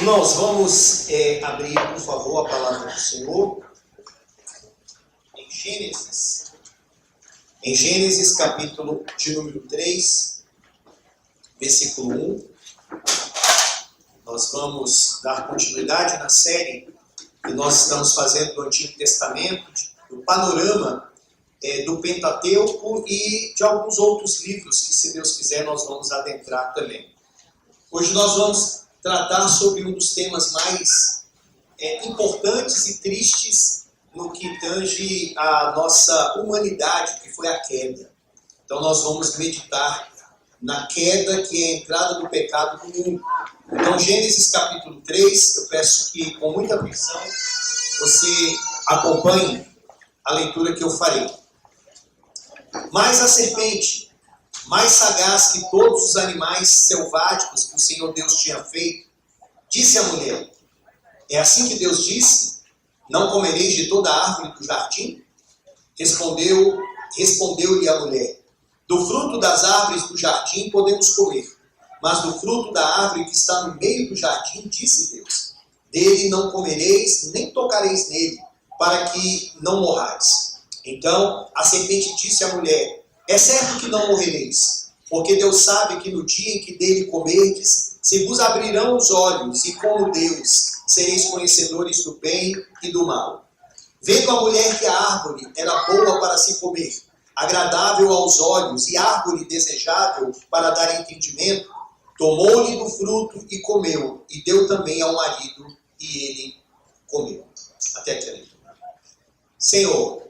Irmãos, vamos abrir, por favor, a palavra do Senhor em Gênesis. Em Gênesis, capítulo de número 3, versículo 1. Nós vamos dar continuidade na série que nós estamos fazendo do Antigo Testamento, do panorama do Pentateuco e de alguns outros livros que, se Deus quiser, nós vamos adentrar também. Hoje nós vamos tratar sobre um dos temas mais importantes e tristes no que tange a nossa humanidade, que foi a queda. Então nós vamos meditar na queda, que é a entrada do pecado no mundo. Então, Gênesis capítulo 3, eu peço que com muita atenção você acompanhe a leitura que eu farei. Mas a serpente, mais sagaz que todos os animais selváticos que o Senhor Deus tinha feito, disse à mulher: é assim que Deus disse, não comereis de toda a árvore do jardim? Respondeu-lhe a mulher: do fruto das árvores do jardim podemos comer, mas do fruto da árvore que está no meio do jardim, disse Deus, dele não comereis, nem tocareis nele, para que não morrais. Então a serpente disse à mulher: é certo que não morrereis, porque Deus sabe que no dia em que dele comerdes, se vos abrirão os olhos, e como Deus sereis conhecedores do bem e do mal. Vendo a mulher que a árvore era boa para se comer, agradável aos olhos e árvore desejável para dar entendimento, tomou-lhe do fruto e comeu, e deu também ao marido, e ele comeu. Até aqui a leitura. Senhor,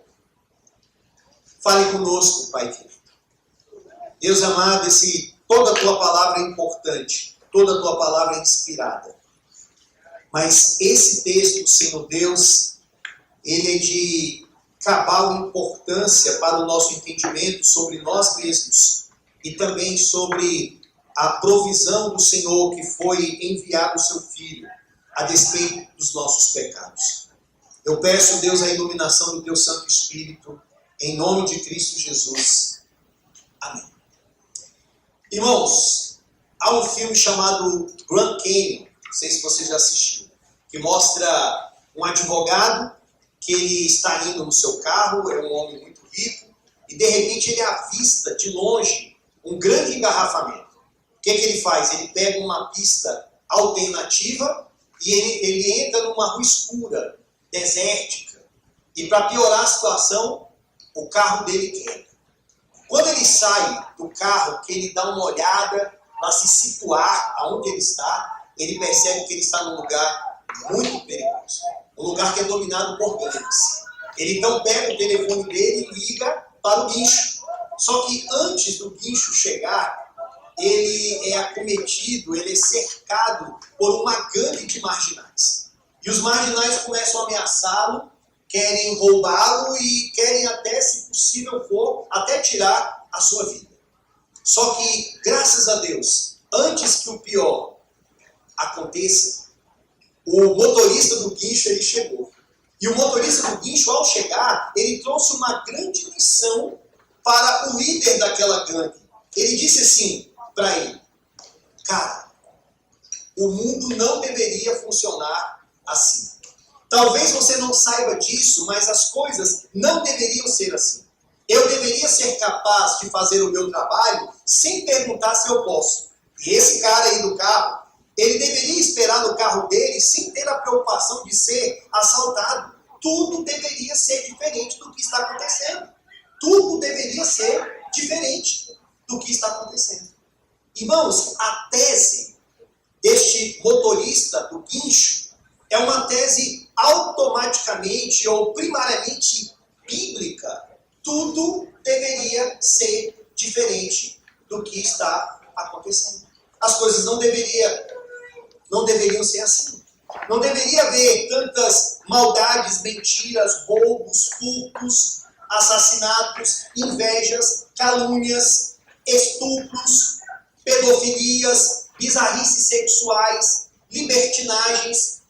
fale conosco, Pai querido. Deus amado, toda a tua palavra é importante, toda a tua palavra é inspirada. Mas esse texto, Senhor Deus, ele é de cabal importância para o nosso entendimento sobre nós mesmos e também sobre a provisão do Senhor que foi enviado o seu Filho a despeito dos nossos pecados. Eu peço, Deus, a iluminação do teu Santo Espírito, em nome de Cristo Jesus. Amém. Irmãos, há um filme chamado Grand Canyon, não sei se você já assistiu, que mostra um advogado que ele está indo no seu carro, é um homem muito rico, e de repente ele avista de longe um grande engarrafamento. O que ele faz? Ele pega uma pista alternativa e ele entra numa rua escura, desértica, e para piorar a situação, o carro dele quebra. Quando ele sai do carro, que ele dá uma olhada para se situar aonde ele está, ele percebe que ele está num lugar muito perigoso. Um lugar que é dominado por gangues. Ele então pega o telefone dele e liga para o guincho. Só que antes do guincho chegar, ele é acometido, ele é cercado por uma gangue de marginais. E os marginais começam a ameaçá-lo, querem roubá-lo e querem até, se possível for, até tirar a sua vida. Só que, graças a Deus, antes que o pior aconteça, o motorista do guincho ele chegou. E o motorista do guincho, ao chegar, ele trouxe uma grande lição para o líder daquela gangue. Ele disse assim para ele: cara, o mundo não deveria funcionar assim. Talvez você não saiba disso, mas as coisas não deveriam ser assim. Eu deveria ser capaz de fazer o meu trabalho sem perguntar se eu posso. E esse cara aí do carro, ele deveria esperar no carro dele sem ter a preocupação de ser assaltado. Tudo deveria ser diferente do que está acontecendo. Tudo deveria ser diferente do que está acontecendo. Irmãos, a tese deste motorista do guincho é uma tese automaticamente ou primariamente bíblica. Tudo deveria ser diferente do que está acontecendo. As coisas não deveriam ser assim. Não deveria haver tantas maldades, mentiras, roubos, furtos, assassinatos, invejas, calúnias, estupros, pedofilias, bizarrices sexuais, libertinagens,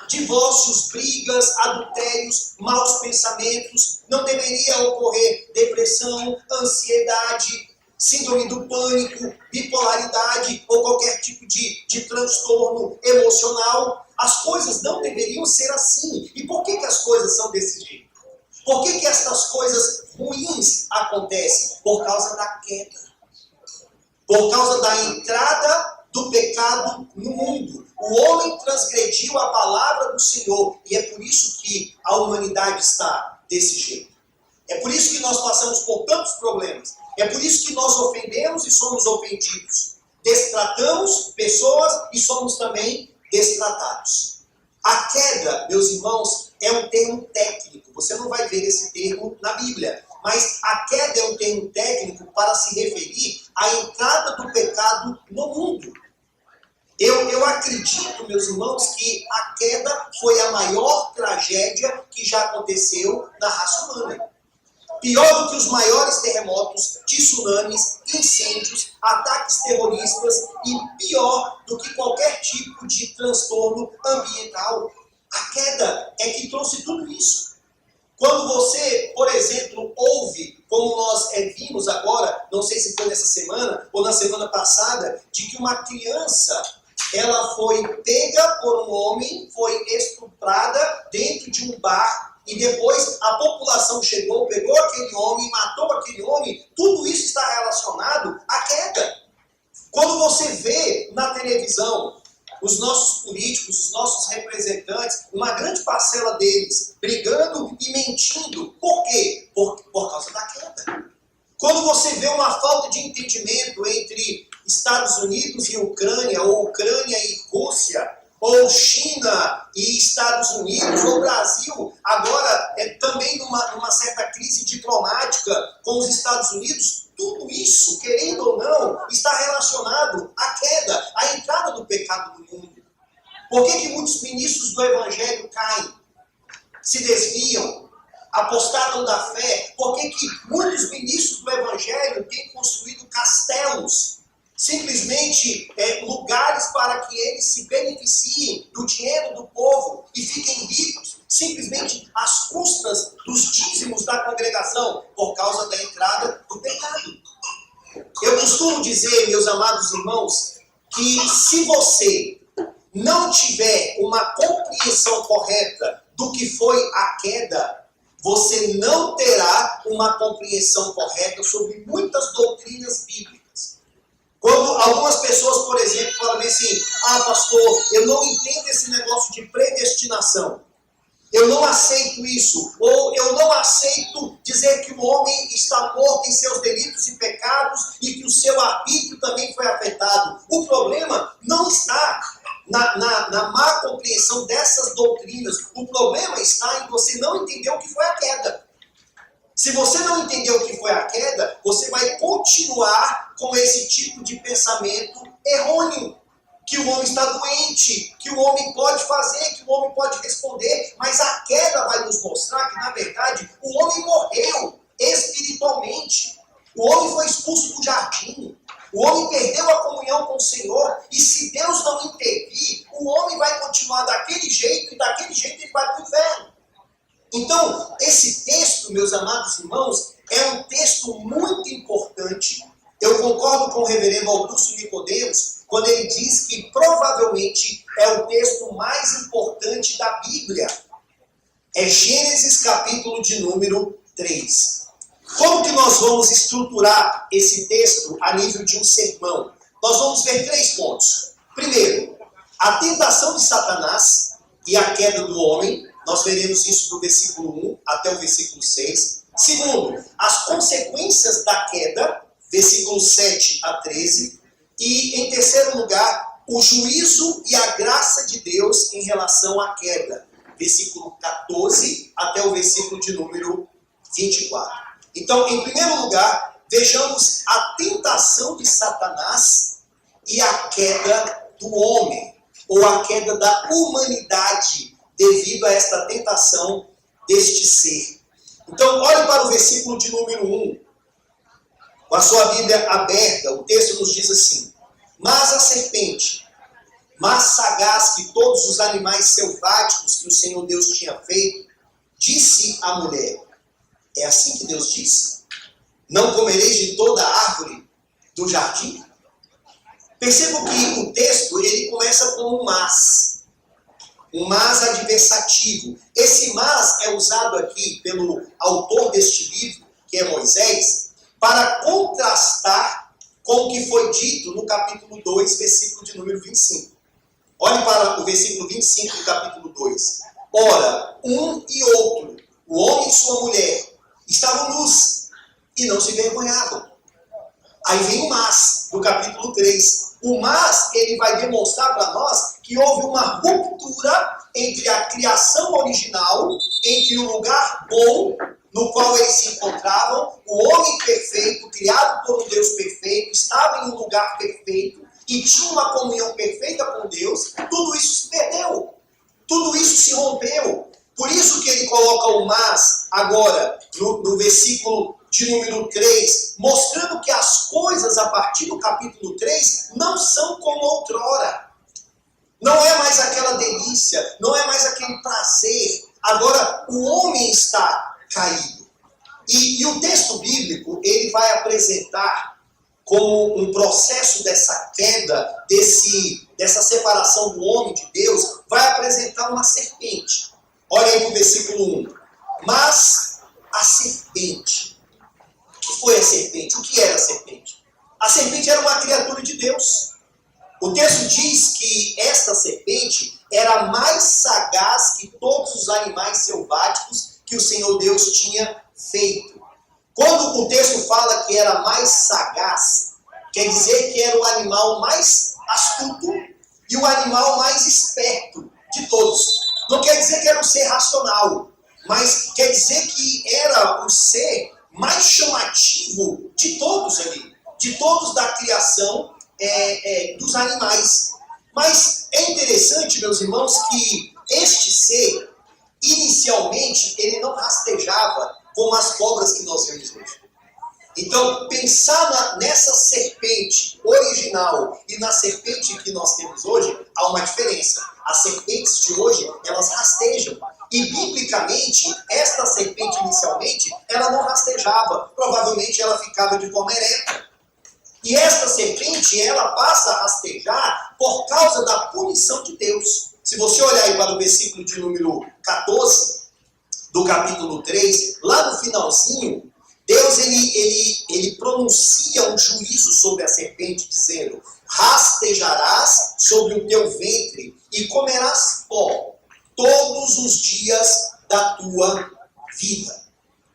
divórcios, brigas, adultérios, maus pensamentos. Não deveria ocorrer depressão, ansiedade, síndrome do pânico, bipolaridade ou qualquer tipo de transtorno emocional. As coisas não deveriam ser assim. E por que as coisas são desse jeito? Por que estas coisas ruins acontecem? Por causa da queda. Por causa da entrada do pecado no mundo. O homem transgrediu a palavra do Senhor e é por isso que a humanidade está desse jeito. É por isso que nós passamos por tantos problemas. É por isso que nós ofendemos e somos ofendidos. Destratamos pessoas e somos também destratados. A queda, meus irmãos, é um termo técnico. Você não vai ver esse termo na Bíblia. Mas a queda é um termo técnico para se referir à entrada do pecado no mundo. Eu acredito, meus irmãos, que a queda foi a maior tragédia que já aconteceu na raça humana. Pior do que os maiores terremotos, tsunamis, incêndios, ataques terroristas e pior do que qualquer tipo de transtorno ambiental. A queda é que trouxe tudo isso. Quando você, por exemplo, ouve, como nós vimos agora, não sei se foi nessa semana ou na semana passada, de que uma criança, ela foi pega por um homem, foi estuprada dentro de um bar, e depois a população chegou, pegou aquele homem, matou aquele homem, tudo isso está relacionado à queda. Quando você vê na televisão os nossos políticos, os nossos representantes, uma grande parcela deles brigando e mentindo, por quê? Por causa da queda. Quando você vê uma falta de entendimento entre Estados Unidos e Ucrânia, ou Ucrânia e Rússia, ou China e Estados Unidos, ou Brasil, agora também numa certa crise diplomática com os Estados Unidos, tudo isso, querendo ou não, está relacionado à queda, à entrada do pecado no mundo. Por que muitos ministros do Evangelho caem, se desviam, apostatam da fé? Por que muitos ministros do Evangelho têm construído castelos, simplesmente lugares para que eles se beneficiem do dinheiro do povo e fiquem ricos, simplesmente às custas dos dízimos da congregação, por causa da entrada do pecado? Eu costumo dizer, meus amados irmãos, que se você não tiver uma compreensão correta do que foi a queda, você não terá uma compreensão correta sobre muitas doutrinas bíblicas. Quando algumas pessoas, por exemplo, falam assim: pastor, eu não entendo esse negócio de predestinação. Eu não aceito isso. Ou eu não aceito dizer que o homem está morto em seus delitos e pecados e que o seu arbítrio também foi afetado. O problema não está na má compreensão dessas doutrinas. O problema está em você não entender o que foi a queda. Se você não entender o que foi a queda, você vai continuar com esse tipo de pensamento errôneo. Que o homem está doente, que o homem pode fazer, que o homem pode responder. Mas a queda vai nos mostrar que, na verdade, o homem morreu espiritualmente. O homem foi expulso do jardim. O homem perdeu a comunhão com o Senhor. E se Deus não intervir, o homem vai continuar daquele jeito, e daquele jeito ele vai para o inferno. Então, esse texto, meus amados irmãos, é um texto muito importante. Eu concordo com o reverendo Augusto Nicodemos quando ele diz que provavelmente é o texto mais importante da Bíblia. É Gênesis capítulo de número 3. Como que nós vamos estruturar esse texto a nível de um sermão? Nós vamos ver 3 pontos. Primeiro, a tentação de Satanás e a queda do homem. Nós veremos isso do versículo 1 até o versículo 6. Segundo, as consequências da queda, versículos 7 a 13. E, em terceiro lugar, o juízo e a graça de Deus em relação à queda, versículo 14 até o versículo de número 24. Então, em primeiro lugar, vejamos a tentação de Satanás e a queda do homem, ou a queda da humanidade, devido a esta tentação deste ser. Então, olhe para o versículo de número 1. Com a sua Bíblia aberta, o texto nos diz assim: mas a serpente, mais sagaz que todos os animais selváticos que o Senhor Deus tinha feito, disse à mulher. É assim que Deus disse: não comereis de toda árvore do jardim? Percebam que o texto ele começa com um mas adversativo. Esse mas é usado aqui pelo autor deste livro, que é Moisés, para contrastar com o que foi dito no capítulo 2, versículo de número 25. Olhe para o versículo 25 do capítulo 2. Ora, um e outro, o homem e sua mulher, estavam nus e não se envergonhavam. Aí vem o mas, do capítulo 3. O mas, ele vai demonstrar para nós que houve uma ruptura entre a criação original, entre o lugar bom no qual eles se encontravam, o homem perfeito, criado por um Deus perfeito, estava em um lugar perfeito e tinha uma comunhão perfeita com Deus. Tudo isso se perdeu. Tudo isso se rompeu. Por isso que ele coloca o mas agora no versículo de número 3, mostrando que as coisas a partir do capítulo 3 não são como outrora. Não é mais aquela delícia, não é mais aquele prazer. Agora o homem está caído. E o texto bíblico, ele vai apresentar como um processo dessa queda, dessa separação do homem de Deus, vai apresentar uma serpente. Olha aí para o versículo 1. Mas a serpente. O que foi a serpente? O que era a serpente? A serpente era uma criatura de Deus. O texto diz que esta serpente era mais sagaz que todos os animais selváticos que o Senhor Deus tinha feito. Quando o texto fala que era mais sagaz, quer dizer que era o animal mais astuto e o animal mais esperto de todos. Não quer dizer que era um ser racional, mas quer dizer que era o ser mais chamativo de todos ali, de todos da criação dos animais. Mas é interessante, meus irmãos, que este ser, inicialmente, ele não rastejava como as cobras que nós vemos hoje. Então, pensar nessa serpente original e na serpente que nós temos hoje, há uma diferença. As serpentes de hoje, elas rastejam. E, biblicamente, esta serpente, inicialmente, ela não rastejava. Provavelmente, ela ficava de forma ereta. E esta serpente, ela passa a rastejar por causa da punição de Deus. Se você olhar aí para o versículo de número 14, do capítulo 3, lá no finalzinho, Deus ele pronuncia um juízo sobre a serpente, dizendo: rastejarás sobre o teu ventre e comerás pó todos os dias da tua vida.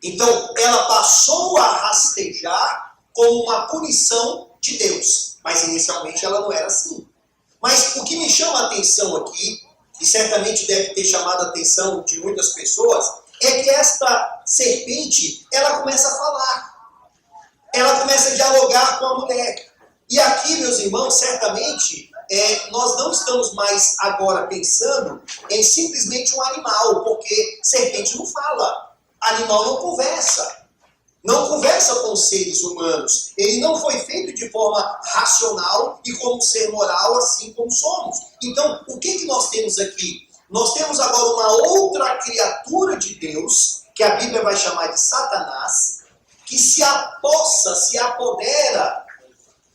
Então, ela passou a rastejar como uma punição de Deus. Mas inicialmente ela não era assim. Mas o que me chama a atenção aqui, e certamente deve ter chamado a atenção de muitas pessoas, é que esta serpente, ela começa a falar. Ela começa a dialogar com a mulher. E aqui, meus irmãos, certamente, nós não estamos mais agora pensando em simplesmente um animal, porque serpente não fala. Animal não conversa. Não conversa com os seres humanos. Ele não foi feito de forma racional e como ser moral, assim como somos. Então, o que nós temos aqui? Nós temos agora uma outra criatura de Deus, que a Bíblia vai chamar de Satanás, que se apossa, se apodera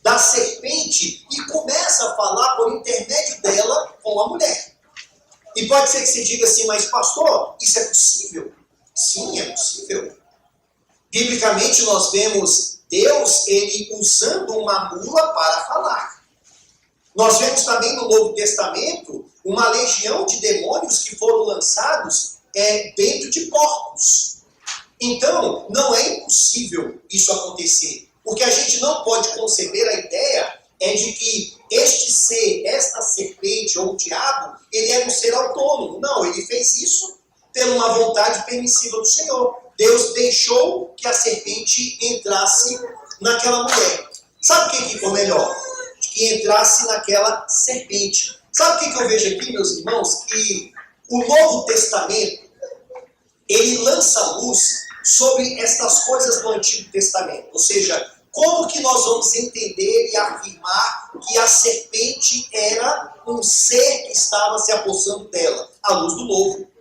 da serpente e começa a falar por intermédio dela com a mulher. E pode ser que você diga assim: mas pastor, isso é possível? Sim, é possível. Biblicamente nós vemos Deus, ele usando uma mula para falar. Nós vemos também no Novo Testamento uma legião de demônios que foram lançados dentro de porcos. Então, não é impossível isso acontecer. O que a gente não pode conceber a ideia é de que este ser, esta serpente ou o diabo, ele era um ser autônomo. Não, ele fez isso por uma vontade permissiva do Senhor. Deus deixou que a serpente entrasse naquela mulher. Sabe o que ficou melhor? Que entrasse naquela serpente. Sabe o que eu vejo aqui, meus irmãos? Que o Novo Testamento, ele lança luz sobre estas coisas do Antigo Testamento. Ou seja, como que nós vamos entender e afirmar que a serpente era um ser que estava se apossando dela? À luz do Novo.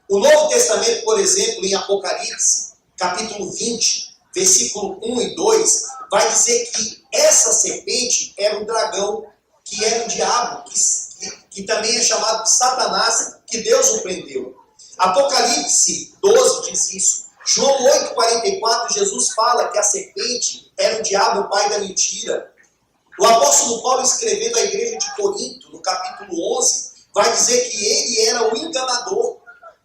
O Novo Testamento, por exemplo, em Apocalipse, capítulo 20, versículo 1 e 2, vai dizer que essa serpente era o dragão, que era o diabo, que também é chamado de Satanás, que Deus o prendeu. Apocalipse 12 diz isso. João 8,44, Jesus fala que a serpente era o diabo, o pai da mentira. O apóstolo Paulo, escrevendo à igreja de Corinto, no capítulo 11, vai dizer que ele era o enganador.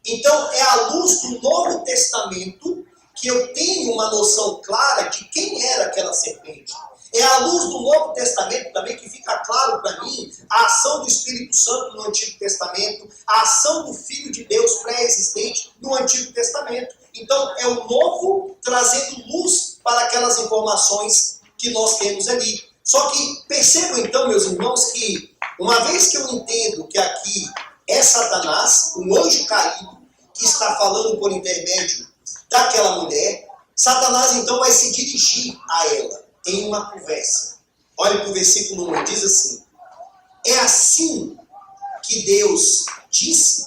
Então, é à luz do Novo Testamento que eu tenho uma noção clara de quem era aquela serpente. É à luz do Novo Testamento também que fica claro para mim a ação do Espírito Santo no Antigo Testamento, a ação do Filho de Deus pré-existente no Antigo Testamento. Então, é o Novo trazendo luz para aquelas informações que nós temos ali. Só que percebam então, meus irmãos, que uma vez que eu entendo que aqui é Satanás, um anjo caído, que está falando por intermédio daquela mulher, Satanás então vai se dirigir a ela em uma conversa. Olha para o versículo 1, diz assim: é assim que Deus disse,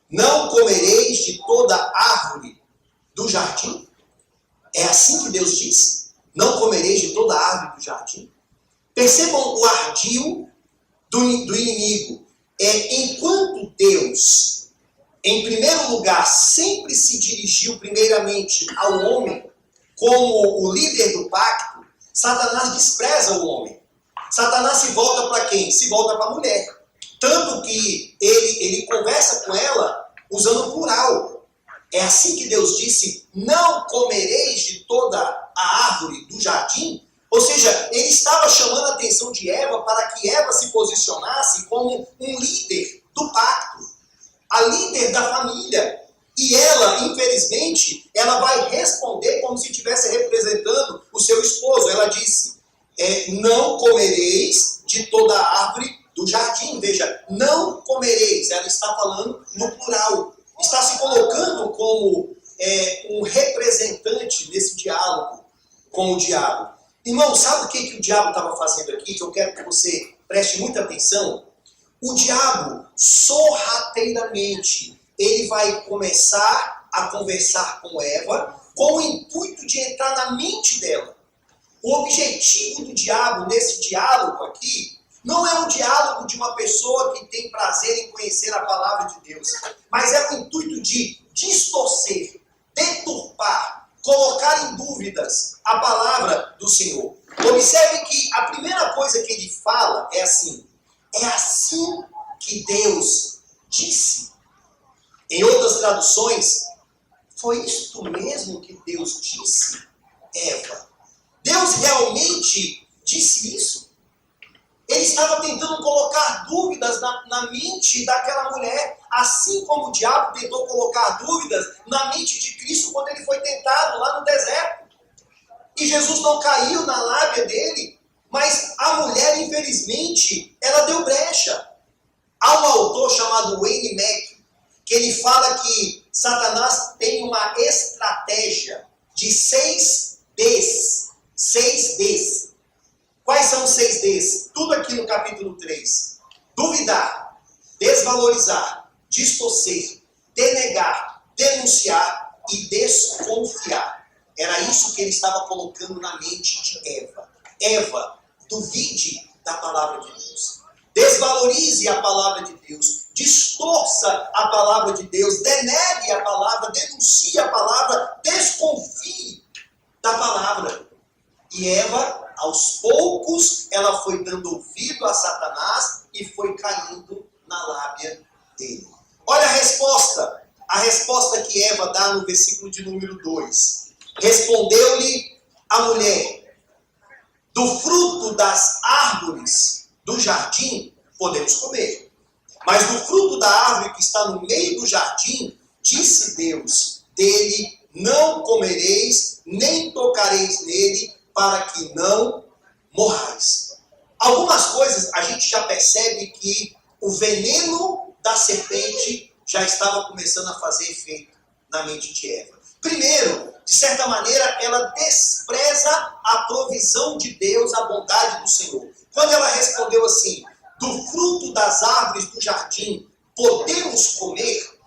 não comereis de toda árvore do jardim? É assim que Deus disse, não comereis de toda árvore do jardim? Percebam o ardil do inimigo. Enquanto Deus, em primeiro lugar, sempre se dirigiu primeiramente ao homem como o líder do pacto, Satanás despreza o homem. Satanás se volta para quem? Se volta para a mulher. Tanto que ele conversa com ela usando plural. É assim que Deus disse, não comereis de toda a árvore do jardim? Ou seja, ele estava chamando a atenção de Eva para que Eva se posicionasse como um líder do pacto, a líder da família. E ela, infelizmente, ela vai responder como se estivesse representando o seu esposo. Ela disse, não comereis de toda a árvore do jardim. Veja, não comereis. Ela está falando no plural. Está se colocando como um representante nesse diálogo com o diabo. Irmão, sabe o que o diabo estava fazendo aqui? Que eu quero que você preste muita atenção. O diabo, sorrateiramente, ele vai começar a conversar com Eva com o intuito de entrar na mente dela. O objetivo do diabo nesse diálogo aqui não é um diálogo de uma pessoa que tem prazer em conhecer a palavra de Deus, mas é o intuito de distorcer, deturpar, colocar em dúvidas a palavra do Senhor. Observe que a primeira coisa que ele fala é assim que Deus disse. Em outras traduções, foi isto mesmo que Deus disse, Eva? Deus realmente disse isso? Ele estava tentando colocar dúvidas na mente daquela mulher, assim como o diabo tentou colocar dúvidas na mente de Cristo quando ele foi tentado lá no deserto. E Jesus não caiu na lábia dele, mas a mulher, infelizmente, ela deu brecha. Há um autor chamado Wayne Mack, que ele fala que Satanás tem uma estratégia de 6 Ds. 6 Ds. Quais são os 6 Ds? Tudo aqui no capítulo 3. Duvidar, desvalorizar, distorcer, denegar, denunciar e desconfiar. Era isso que ele estava colocando na mente de Eva. Eva, duvide da palavra de Deus. Desvalorize a palavra de Deus. Distorça a palavra de Deus. Denegue a palavra. Denuncie a palavra. Desconfie da palavra. E Eva, aos poucos, ela foi dando ouvido a Satanás e foi caindo na lábia dele. Olha a resposta. A resposta que Eva dá no versículo de número 2. Respondeu-lhe a mulher, do fruto das árvores do jardim podemos comer, mas do fruto da árvore que está no meio do jardim, disse Deus, dele não comereis, nem tocareis nele, para que não morrais. Algumas coisas a gente já percebe que o veneno da serpente já estava começando a fazer efeito na mente de Eva. Primeiro, de certa maneira, ela despreza a provisão de Deus, a bondade do Senhor. Quando ela respondeu assim, do fruto das árvores do jardim podemos comer,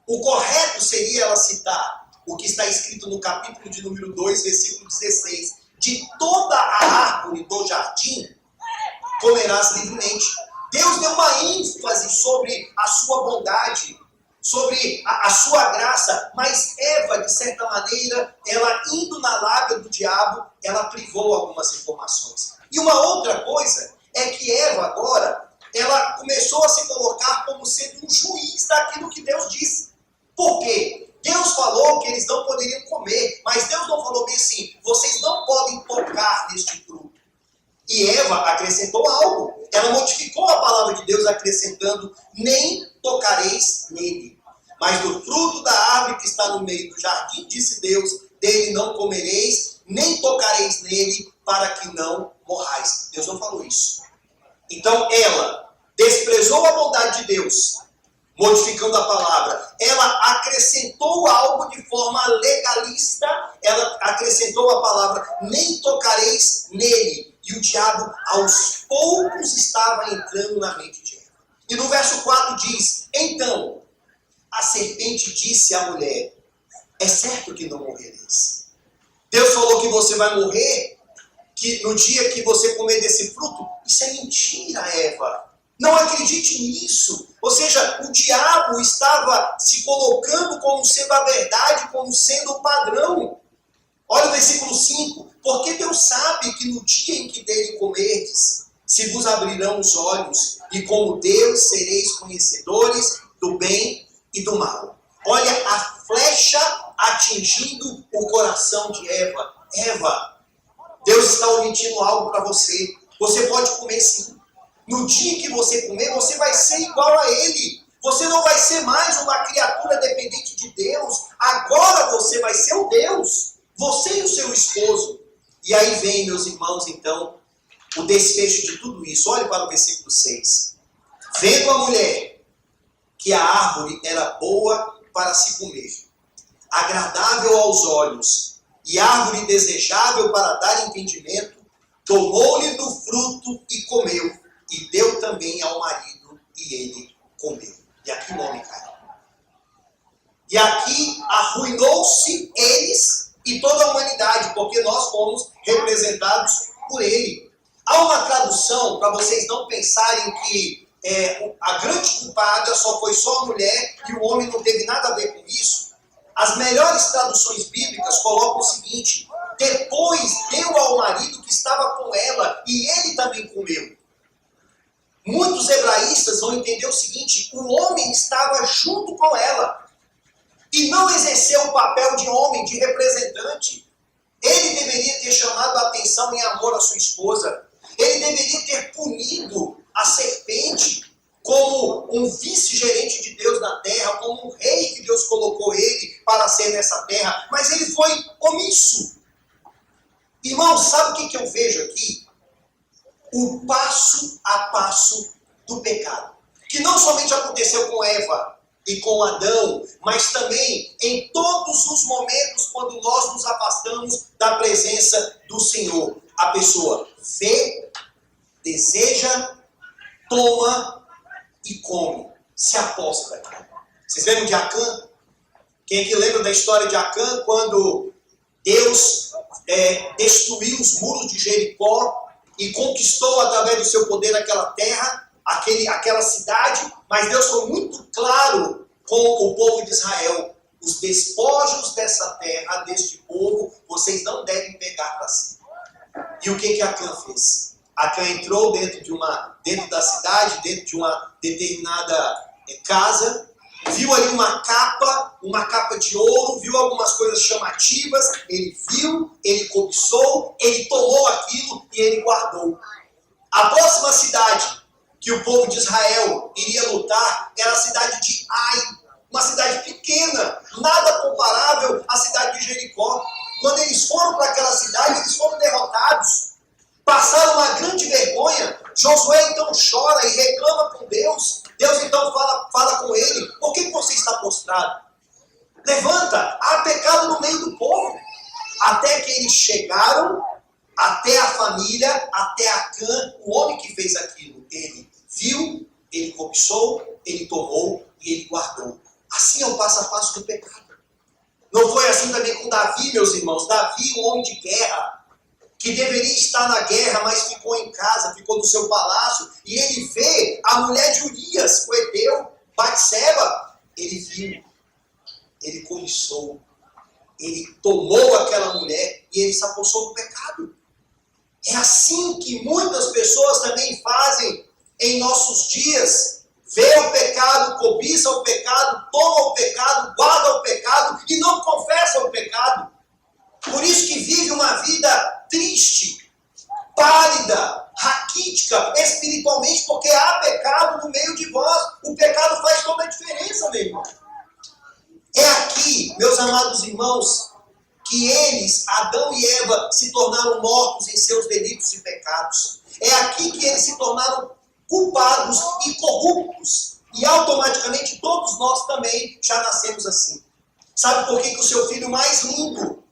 o correto seria ela citar o que está escrito no capítulo de número 2, versículo 16. De toda a árvore do jardim comerás livremente. Deus deu uma ênfase sobre a sua bondade, sobre a sua graça, mas Eva, de certa maneira, ela indo na lábia do diabo, ela privou algumas informações. E uma outra coisa é que Eva agora, ela começou a se colocar como sendo um juiz daquilo que Deus disse. Por quê? Deus falou que eles não poderiam comer, mas Deus não falou bem assim, vocês não podem tocar neste fruto. E Eva acrescentou algo. Ela modificou a palavra de Deus acrescentando, nem tocareis nele. Mas do fruto da árvore que está no meio do jardim, disse Deus, dele não comereis, nem tocareis nele, para que não morrais. Deus não falou isso. Então ela desprezou a bondade de Deus, modificando a palavra. Ela acrescentou algo de forma legalista. Ela acrescentou a palavra, nem tocareis nele. E o diabo, aos poucos, estava entrando na mente de Eva. E no verso 4 diz, então, a serpente disse à mulher, é certo que não morrereis. Deus falou que você vai morrer, que no dia que você comer desse fruto. Isso é mentira, Eva. Não acredite nisso. Ou seja, o diabo estava se colocando como sendo a verdade, como sendo o padrão. Olha o versículo 5. Porque Deus sabe que no dia em que dele comerdes, se vos abrirão os olhos, e como Deus sereis conhecedores do bem e do mal. Olha a flecha atingindo o coração de Eva. Eva, Deus está omitindo algo para você. Você pode comer sim. No dia que você comer, você vai ser igual a ele. Você não vai ser mais uma criatura dependente de Deus. Agora você vai ser o Deus. Você e o seu esposo. E aí vem, meus irmãos, então, o desfecho de tudo isso. Olhe para o versículo 6. Vendo a mulher que a árvore era boa para se comer, agradável aos olhos, e árvore desejável para dar entendimento, tomou-lhe do fruto e comeu, e deu também ao marido, e ele comeu. E aqui o homem caiu. E aqui arruinou-se eles e toda a humanidade, porque nós fomos representados por ele. Há uma tradução, para vocês não pensarem que a grande culpada só a mulher e o homem não teve nada a ver com isso. As melhores traduções bíblicas colocam o seguinte, depois deu ao marido que estava com ela e ele também comeu. Muitos hebraístas vão entender o seguinte, o homem estava junto com ela e não exerceu o papel de homem, de representante. Ele deveria ter chamado a atenção em amor à sua esposa. Ele deveria ter punido a serpente como um vice-gerente de Deus na terra, como um rei que Deus colocou ele para ser nessa terra. Mas ele foi omisso. Irmãos, sabe o que eu vejo aqui? O passo a passo do pecado. Que não somente aconteceu com Eva e com Adão, mas também em todos os momentos quando nós nos afastamos da presença do Senhor. A pessoa vê, deseja, toma e come. Se aposta. Vocês lembram de Acã? Quem aqui lembra da história de Acã, quando Deus destruiu os muros de Jericó e conquistou através do seu poder aquela terra, aquela cidade, mas Deus foi muito claro com o povo de Israel. Os despojos dessa terra, deste povo, vocês não devem pegar para si. E o que Acã fez? Acã entrou dentro da cidade, dentro de uma determinada casa, viu ali uma capa de ouro, viu algumas coisas chamativas, ele viu, ele cobiçou, ele tomou aquilo e ele guardou. A próxima cidade que o povo de Israel iria lutar era a cidade de Ai, uma cidade pequena, nada comparável à cidade de Jericó. Quando eles foram para aquela cidade, eles foram derrotados, passaram uma grande vergonha. Josué então chora e reclama com Deus. Deus então fala com ele, por que você está prostrado? Levanta, há pecado no meio do povo. Até que eles chegaram, até a família, até Acã, o homem que fez aquilo. Ele viu, ele cobiçou, ele tomou e ele guardou. Assim é o passo a passo do pecado. Não foi assim também com Davi, meus irmãos. Davi, um homem de guerra, que deveria estar na guerra, mas ficou em casa, ficou no seu palácio, e ele vê a mulher de Urias, o heteu, Batseba. Ele viu, ele cobiçou, ele tomou aquela mulher e ele se apossou do pecado. É assim que muitas pessoas também fazem em nossos dias. Vê o pecado, cobiça o pecado, toma o pecado, guarda o pecado e não confessa o pecado. Por isso que vive uma vida triste, pálida, raquítica, espiritualmente, porque há pecado no meio de vós. O pecado faz toda a diferença, meu irmão. É aqui, meus amados irmãos, que eles, Adão e Eva, se tornaram mortos em seus delitos e pecados. É aqui que eles se tornaram culpados e corruptos. E automaticamente todos nós também já nascemos assim. Sabe por que o seu filho mais lindo,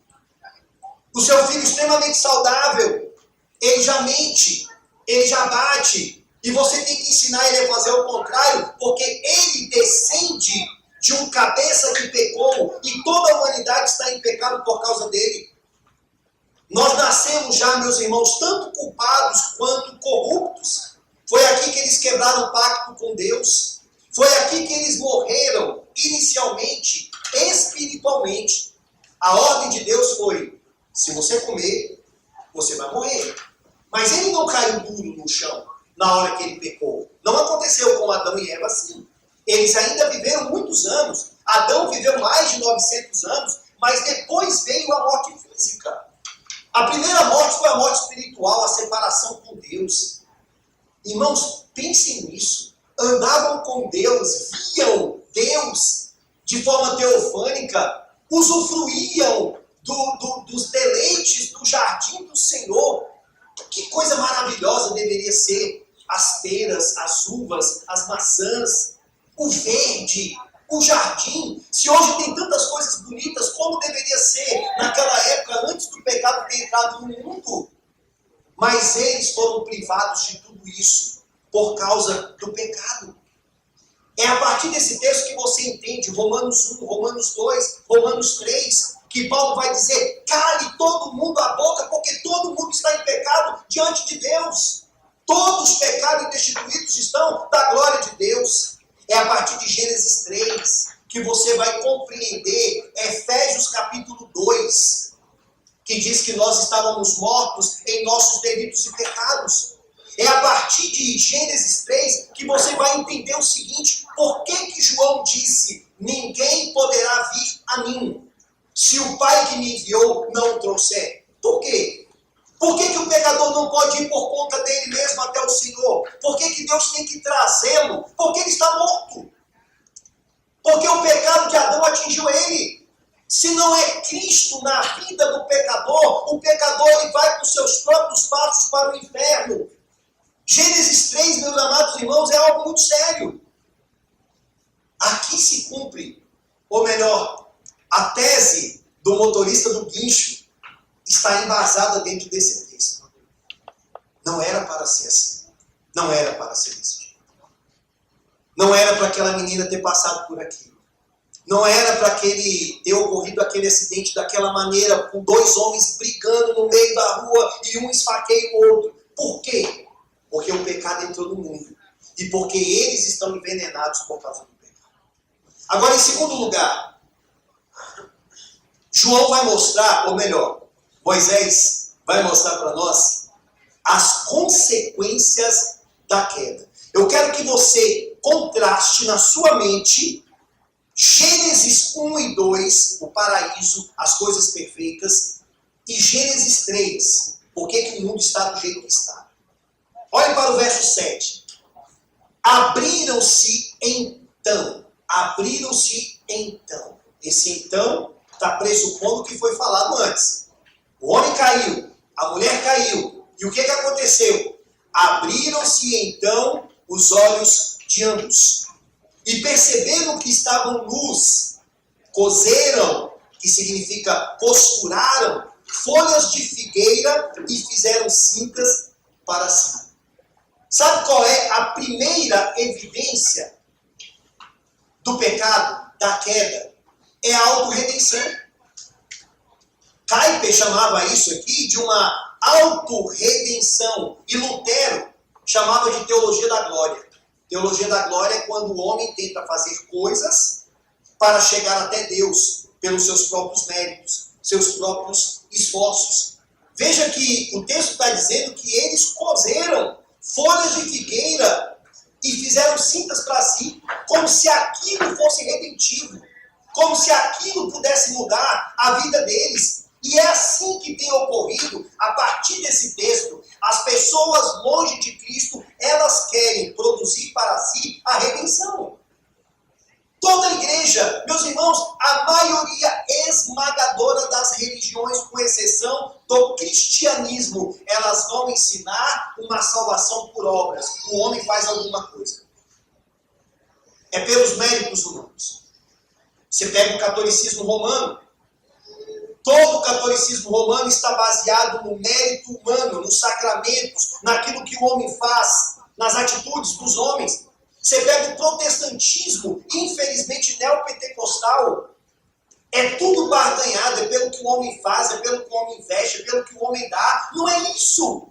o seu filho extremamente saudável, ele já mente, ele já bate, e você tem que ensinar ele a fazer o contrário, porque ele descende de um cabeça que pecou, e toda a humanidade está em pecado por causa dele. Nós nascemos já, meus irmãos, tanto culpados quanto corruptos. Foi aqui que eles quebraram o pacto com Deus. Foi aqui que eles morreram, inicialmente, espiritualmente. A ordem de Deus foi: se você comer, você vai morrer. Mas ele não caiu duro no chão na hora que ele pecou. Não aconteceu com Adão e Eva assim. Eles ainda viveram muitos anos. Adão viveu mais de 900 anos, mas depois veio a morte física. A primeira morte foi a morte espiritual, a separação com Deus. Irmãos, pensem nisso. Andavam com Deus, viam Deus de forma teofânica, usufruíam dos deleites do jardim do Senhor. Que coisa maravilhosa deveria ser as peras, as uvas, as maçãs, o verde, o jardim. Se hoje tem tantas coisas bonitas, como deveria ser naquela época, antes do pecado ter entrado no mundo? Mas eles foram privados de tudo isso por causa do pecado. É a partir desse texto que você entende Romanos 1, Romanos 2, Romanos 3, que Paulo vai dizer: cale todo mundo a boca, porque todo mundo está em pecado diante de Deus. Todos pecados e destituídos estão da glória de Deus. É a partir de Gênesis 3 que você vai compreender Efésios capítulo 2, que diz que nós estávamos mortos em nossos delitos e pecados. É a partir de Gênesis 3 que você vai entender o seguinte: por que João disse: ninguém poderá vir a mim se o Pai que me enviou não o trouxer? Por quê? Por que o pecador não pode ir por conta dele mesmo até o Senhor? Por que Deus tem que trazê-lo? Porque ele está morto. Porque o pecado de Adão atingiu ele. Se não é Cristo na vida do pecador, o pecador ele vai com seus próprios passos para o inferno. Gênesis 3, meus amados irmãos, é algo muito sério. Aqui se cumpre, ou melhor, a tese do motorista do guincho está embasada dentro desse texto. Não era para ser assim. Não era para ser desse jeito. Não era para aquela menina ter passado por aquilo. Não era para ter ocorrido aquele acidente daquela maneira, com dois homens brigando no meio da rua e um esfaqueia o outro. Por quê? Porque o pecado entrou no mundo. E porque eles estão envenenados por causa do pecado. Agora, em segundo lugar, João vai mostrar, ou melhor, Moisés vai mostrar para nós as consequências da queda. Eu quero que você contraste na sua mente Gênesis 1 e 2, o paraíso, as coisas perfeitas, e Gênesis 3, por que o mundo está do jeito que está. Olhe para o verso 7. Abriram-se então. Abriram-se então. Esse então está pressupondo o que foi falado antes. O homem caiu, a mulher caiu. E o que aconteceu? Abriram-se então os olhos de ambos. E perceberam que estavam nus. Coseram, que significa costuraram, folhas de figueira e fizeram cintas para si. Sabe qual é a primeira evidência do pecado, da queda? É a autorredenção. Kuyper chamava isso aqui de uma autorredenção. E Lutero chamava de teologia da glória. Teologia da glória é quando o homem tenta fazer coisas para chegar até Deus pelos seus próprios méritos, seus próprios esforços. Veja que o texto está dizendo que eles cozeram folhas de figueira e fizeram cintas para si, como se aquilo fosse redentivo, como se aquilo pudesse mudar a vida deles. E é assim que tem ocorrido a partir desse texto. As pessoas longe de Cristo, elas querem produzir para si a redenção. Toda a igreja, meus irmãos, a maioria esmagadora das religiões, com exceção do cristianismo, elas vão ensinar uma salvação por obras. O homem faz alguma coisa. É pelos méritos humanos. Você pega o catolicismo romano. Todo o catolicismo romano está baseado no mérito humano, nos sacramentos, naquilo que o homem faz, nas atitudes dos homens. Você pega o protestantismo, infelizmente neopentecostal, é tudo barganhado, é pelo que o homem faz, é pelo que o homem veste, é pelo que o homem dá. Não é isso.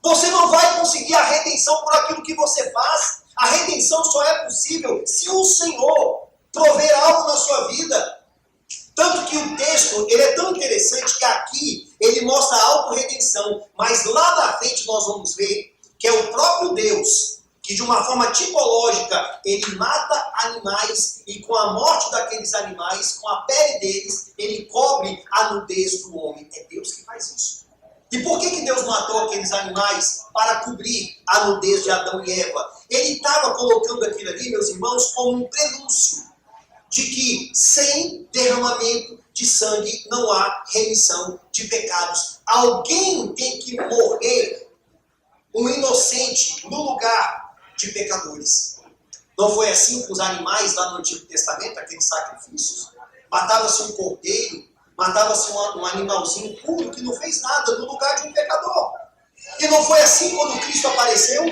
Você não vai conseguir a redenção por aquilo que você faz. A redenção só é possível se o Senhor prover algo na sua vida. Tanto que o texto, ele é tão interessante que aqui ele mostra a autorredenção, mas lá na frente nós vamos ver que é o próprio Deus que de uma forma tipológica, ele mata animais e com a morte daqueles animais, com a pele deles, ele cobre a nudez do homem. É Deus que faz isso. E por que Deus matou aqueles animais? Para cobrir a nudez de Adão e Eva. Ele estava colocando aquilo ali, meus irmãos, como um prenúncio de que sem derramamento de sangue não há remissão de pecados. Alguém tem que morrer, um inocente, no lugar de pecadores. Não foi assim com os animais lá no Antigo Testamento, aqueles sacrifícios? Matava-se um cordeiro, matava-se um animalzinho puro que não fez nada no lugar de um pecador. E não foi assim quando Cristo apareceu?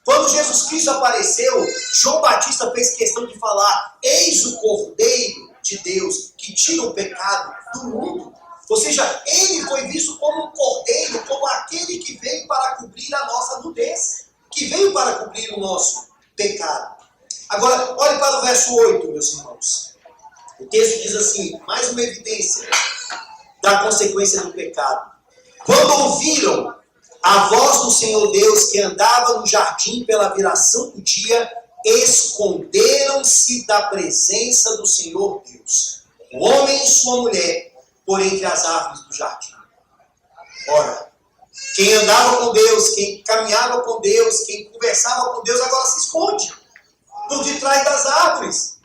Quando Jesus Cristo apareceu, João Batista fez questão de falar: eis o Cordeiro de Deus que tira o pecado do mundo. Ou seja, ele foi visto como um cordeiro, como aquele que veio para cobrir a nossa nudez, que veio para cobrir o nosso pecado. Agora, olhe para o verso 8, meus irmãos. O texto diz assim, mais uma evidência da consequência do pecado. Quando ouviram a voz do Senhor Deus que andava no jardim pela viração do dia, esconderam-se da presença do Senhor Deus, o homem e sua mulher, por entre as árvores do jardim. Ora, quem andava com Deus, quem caminhava com Deus, quem conversava com Deus, agora se esconde por detrás das árvores.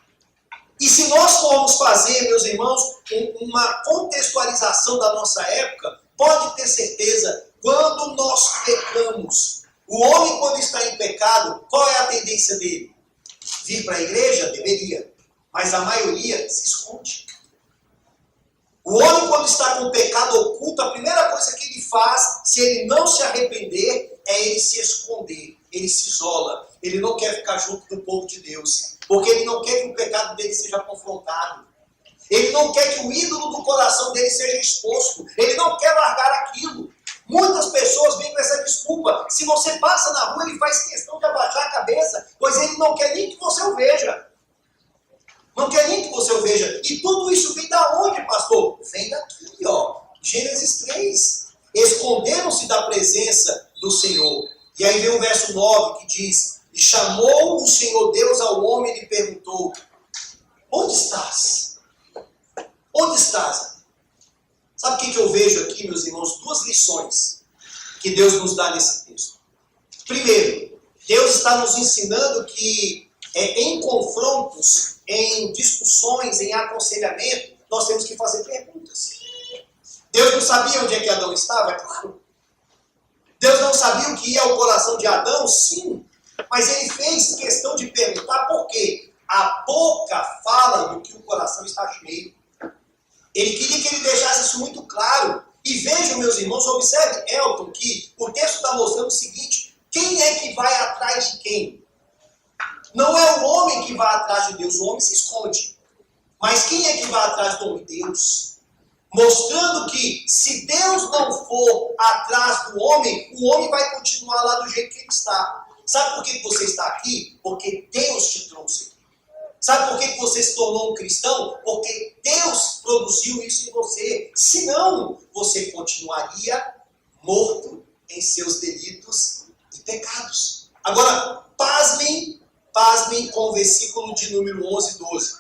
E se nós formos fazer, meus irmãos, uma contextualização da nossa época, pode ter certeza, quando nós pecamos, o homem quando está em pecado, qual é a tendência dele? Vir para a igreja? Deveria. Mas a maioria se esconde. O homem quando está com o pecado oculto, a primeira coisa que ele faz, se ele não se arrepender, é ele se esconder. Ele se isola. Ele não quer ficar junto do povo de Deus. Porque ele não quer que o pecado dele seja confrontado. Ele não quer que o ídolo do coração dele seja exposto. Ele não quer largar aquilo. Muitas pessoas vêm com essa desculpa. Se você passa na rua, ele faz questão de abaixar a cabeça, pois ele não quer nem que você o veja. Não quer nem que você o veja. E tudo isso vem da onde, pastor? Vem daqui, ó. Gênesis 3. Esconderam-se da presença do Senhor. E aí vem o verso 9 que diz: e chamou o Senhor Deus ao homem e lhe perguntou: onde estás? Onde estás? Sabe o que eu vejo aqui, meus irmãos? Duas lições que Deus nos dá nesse texto. Primeiro, Deus está nos ensinando que em confrontos, em discussões, em aconselhamento, nós temos que fazer perguntas. Deus não sabia onde é que Adão estava? É claro. Deus não sabia o que ia ao coração de Adão? Sim. Mas ele fez questão de perguntar por quê. A boca fala do que o coração está cheio. Ele queria que ele deixasse isso muito claro. E vejam, meus irmãos, observe, Elton, que o texto está mostrando o seguinte: quem é que vai atrás de quem? Não é o homem que vai atrás de Deus, o homem se esconde. Mas quem é que vai atrás do homem? Deus. mostrando que se Deus não for atrás do homem, o homem vai continuar lá do jeito que ele está. Sabe por que você está aqui? Porque Deus te trouxe aqui. Sabe por que você se tornou um cristão? Porque Deus produziu isso em você. Senão, você continuaria morto em seus delitos e pecados. Agora, pasmem com o versículo de número 11 e 12.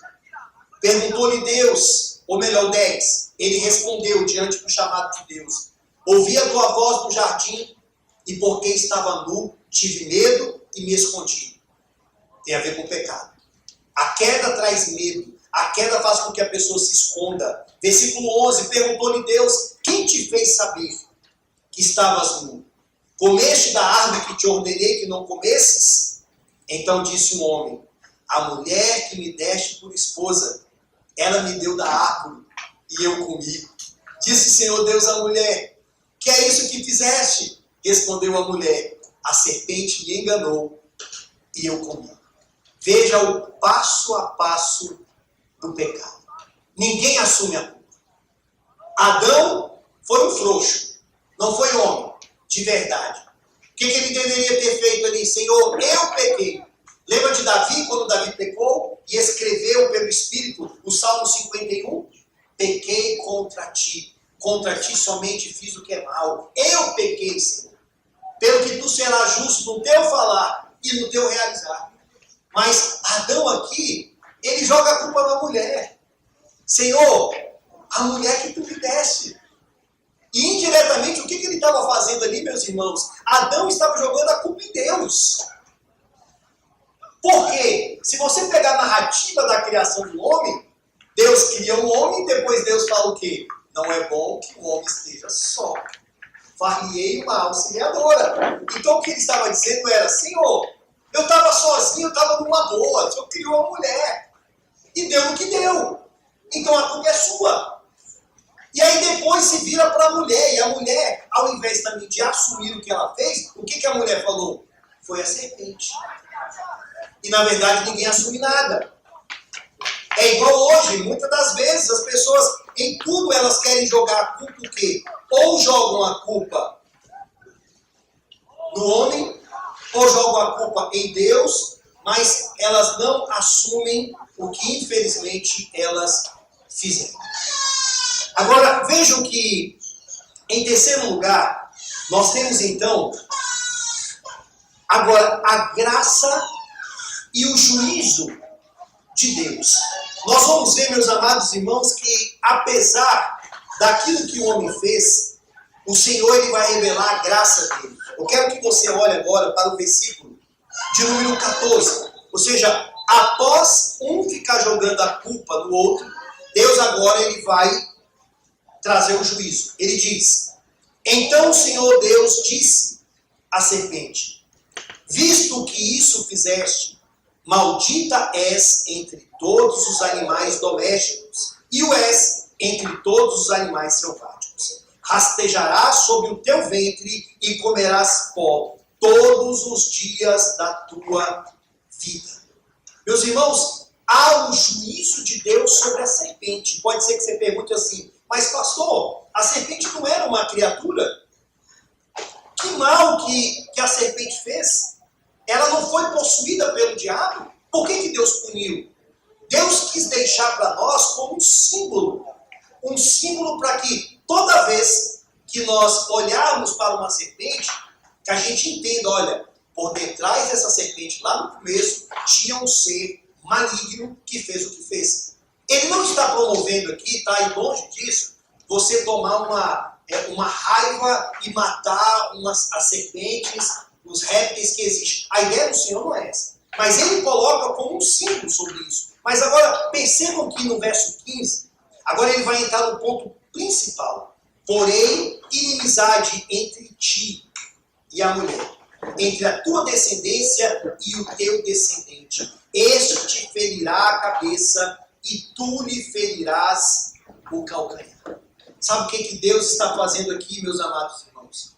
Perguntou-lhe Deus, ou melhor, 10. Ele respondeu diante do chamado de Deus: ouvi a tua voz no jardim, e porque estava nu, tive medo e me escondi. Tem a ver com o pecado. A queda traz medo. A queda faz com que a pessoa se esconda. Versículo 11. Perguntou-lhe Deus: quem te fez saber que estavas nu? Comeste da árvore que te ordenei que não comesses? Então disse o homem: a mulher que me deste por esposa, ela me deu da árvore e eu comi. Disse o Senhor Deus à mulher: que é isso que fizeste? Respondeu a mulher: a serpente me enganou e eu comi. Veja o passo a passo do pecado. Ninguém assume a culpa. Adão foi um frouxo, não foi homem, de verdade. O que ele deveria ter feito ali? Senhor, eu pequei. Lembra de Davi, quando Davi pecou e escreveu pelo Espírito o Salmo 51? Pequei contra ti somente fiz o que é mal. Eu pequei, Senhor. Pelo que tu serás justo no teu falar e no teu realizar. Mas Adão aqui, ele joga a culpa na mulher. Senhor, a mulher que tu me deste. E indiretamente, o que ele estava fazendo ali, meus irmãos? Adão estava jogando a culpa em Deus. Por quê? Se você pegar a narrativa da criação do homem, Deus cria o homem e depois Deus fala o quê? Não é bom que o homem esteja só. Far-lhe-ei uma auxiliadora. Então o que ele estava dizendo era: Senhor, eu estava sozinho, eu estava numa boa, o Senhor criou uma mulher. E deu o que deu. Então a culpa é sua. E aí depois se vira para a mulher. E a mulher, ao invés também de assumir o que ela fez, o que a mulher falou? Foi a serpente. E na verdade ninguém assume nada. É igual hoje, muitas das vezes as pessoas, em tudo elas querem jogar a culpa o quê? Ou jogam a culpa no homem, ou jogam a culpa em Deus, mas elas não assumem o que infelizmente elas fizeram. Agora vejam que, em terceiro lugar, nós temos então agora a graça e o juízo de Deus. Nós vamos ver, meus amados irmãos, que apesar daquilo que o homem fez, o Senhor ele vai revelar a graça dele. Eu quero que você olhe agora para o versículo de número 14. Ou seja, após um ficar jogando a culpa no outro, Deus agora ele vai trazer o juízo. Ele diz: então o Senhor Deus disse à serpente: visto que isso fizeste, maldita és entre todos os animais domésticos, e o és entre todos os animais selváticos. Rastejarás sobre o teu ventre e comerás pó todos os dias da tua vida. Meus irmãos, há o juízo de Deus sobre a serpente. Pode ser que você pergunte assim: mas pastor, a serpente não era uma criatura? Que mal que a serpente fez? Ela não foi possuída pelo diabo? Por que Deus puniu? Deus quis deixar para nós como um símbolo para que toda vez que nós olharmos para uma serpente, que a gente entenda: olha, por detrás dessa serpente, lá no começo, tinha um ser maligno que fez o que fez. Ele não está promovendo aqui, está aí longe disso, você tomar uma raiva e matar as serpentes, os répteis que existem. A ideia do Senhor não é essa. Mas ele coloca como um símbolo sobre isso. Mas agora, percebam que no verso 15, agora ele vai entrar no ponto principal. Porém, inimizade entre ti e a mulher, entre a tua descendência e o teu descendente. Este te ferirá a cabeça e tu lhe ferirás o calcanhar. Sabe o que Deus está fazendo aqui, meus amados irmãos?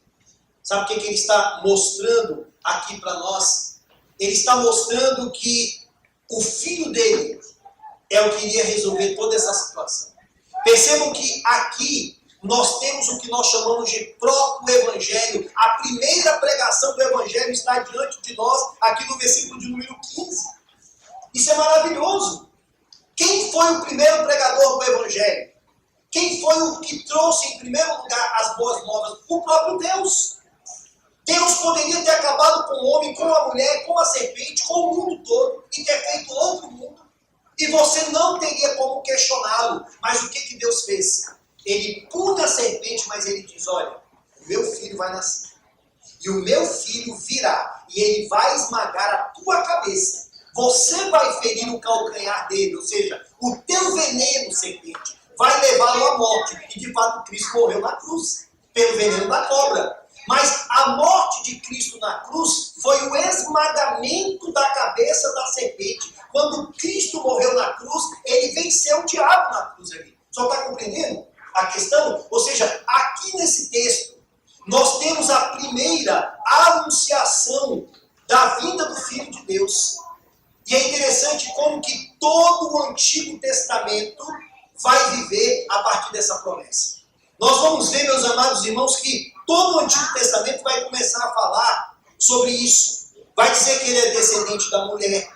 Sabe o que Ele está mostrando aqui para nós? Ele está mostrando que o filho dele é o que iria resolver toda essa situação. Percebam que aqui nós temos o que nós chamamos de próprio evangelho. A primeira pregação do evangelho está diante de nós, aqui no versículo de número 15. Isso é maravilhoso. Quem foi o primeiro pregador do evangelho? Quem foi o que trouxe em primeiro lugar as boas novas? O próprio Deus. Deus poderia ter acabado com o homem, com a mulher, com a serpente, com o mundo todo e ter feito outro mundo. E você não teria como questioná-lo. Mas o que Deus fez? Ele pune a serpente, mas ele diz, olha, o meu filho vai nascer. E o meu filho virá. E ele vai esmagar a tua cabeça. Você vai ferir o calcanhar dele. Ou seja, o teu veneno, serpente, vai levá-lo à morte. E de fato Cristo morreu na cruz. Pelo veneno da cobra. Mas a morte de Cristo na cruz foi o esmagamento da cabeça da serpente. Quando Cristo morreu na cruz, ele venceu o diabo na cruz ali. Só está compreendendo a questão? Ou seja, aqui nesse texto, nós temos a primeira anunciação da vinda do Filho de Deus. E é interessante como que todo o Antigo Testamento vai viver a partir dessa promessa. Nós vamos ver, meus amados irmãos, que todo o Antigo Testamento vai começar a falar sobre isso. Vai dizer que ele é descendente da mulher,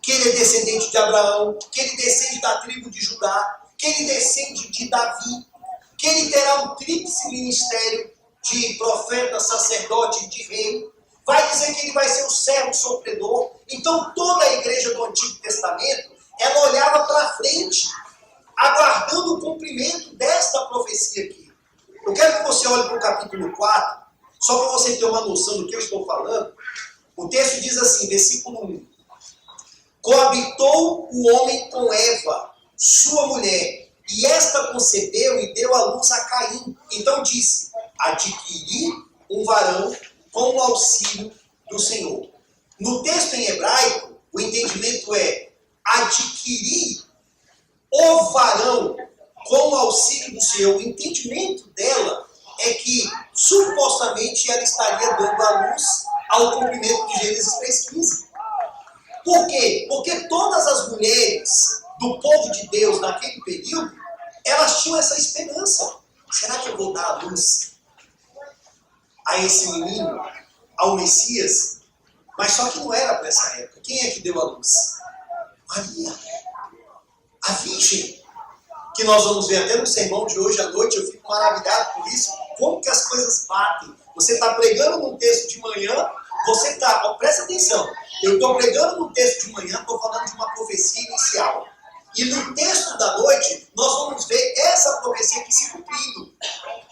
que ele é descendente de Abraão, que ele descende da tribo de Judá, que ele descende de Davi, que ele terá um tríplice ministério de profeta, sacerdote e de rei. Vai dizer que ele vai ser o servo sofredor. Então toda a igreja do Antigo Testamento, ela olhava para frente, aguardando o cumprimento desta profecia aqui. Eu quero que você olhe para o capítulo 4, só para você ter uma noção do que eu estou falando. O texto diz assim, versículo 1. Coabitou o homem com Eva, sua mulher, e esta concebeu e deu à luz a Caim. Então disse, adquiri um varão com o auxílio do Senhor. No texto em hebraico, o entendimento é adquirir o varão com o auxílio do Senhor. O entendimento dela é que supostamente ela estaria dando à luz ao cumprimento de Gênesis 3,15. Por quê? Porque todas as mulheres do povo de Deus naquele período, elas tinham essa esperança. Será que eu vou dar à luz a esse menino, ao Messias? Mas só que não era para essa época. Quem é que deu à luz? Maria, a Virgem. Que nós vamos ver até no sermão de hoje à noite. Eu fico maravilhado por isso. Como que as coisas batem. Você está pregando num texto de manhã, você está, presta atenção, eu estou pregando no texto de manhã, estou falando de uma profecia inicial. E no texto da noite, nós vamos ver essa profecia aqui se cumprindo.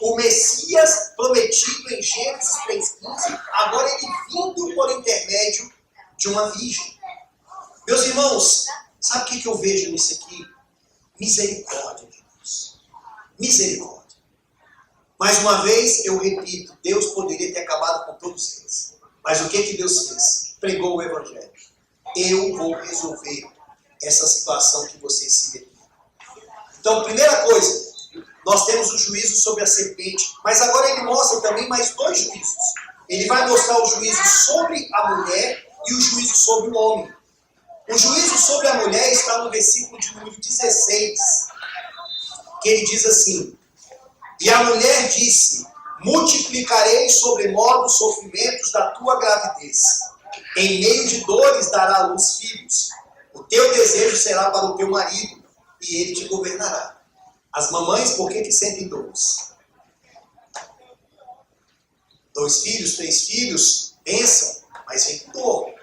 O Messias prometido em Gênesis 3,15, agora ele vindo por intermédio de uma virgem. Meus irmãos, sabe o que eu vejo nisso aqui? Misericórdia de Deus. Misericórdia. Mais uma vez, eu repito, Deus poderia ter acabado com todos eles. Mas o que Deus fez? Pregou o Evangelho. Eu vou resolver essa situação que vocês se meteram. Então, primeira coisa, nós temos o juízo sobre a serpente, mas agora ele mostra também mais dois juízos. Ele vai mostrar o juízo sobre a mulher e o juízo sobre o homem. O juízo sobre a mulher está no versículo de número 16, que ele diz assim, e a mulher disse, multiplicarei sobremodo os sofrimentos da tua gravidez. Em meio de dores dará à luz filhos. O teu desejo será para o teu marido, e ele te governará. As mamães, por que sentem dores? 2 filhos, 3 filhos, bênção, mas vem com dor.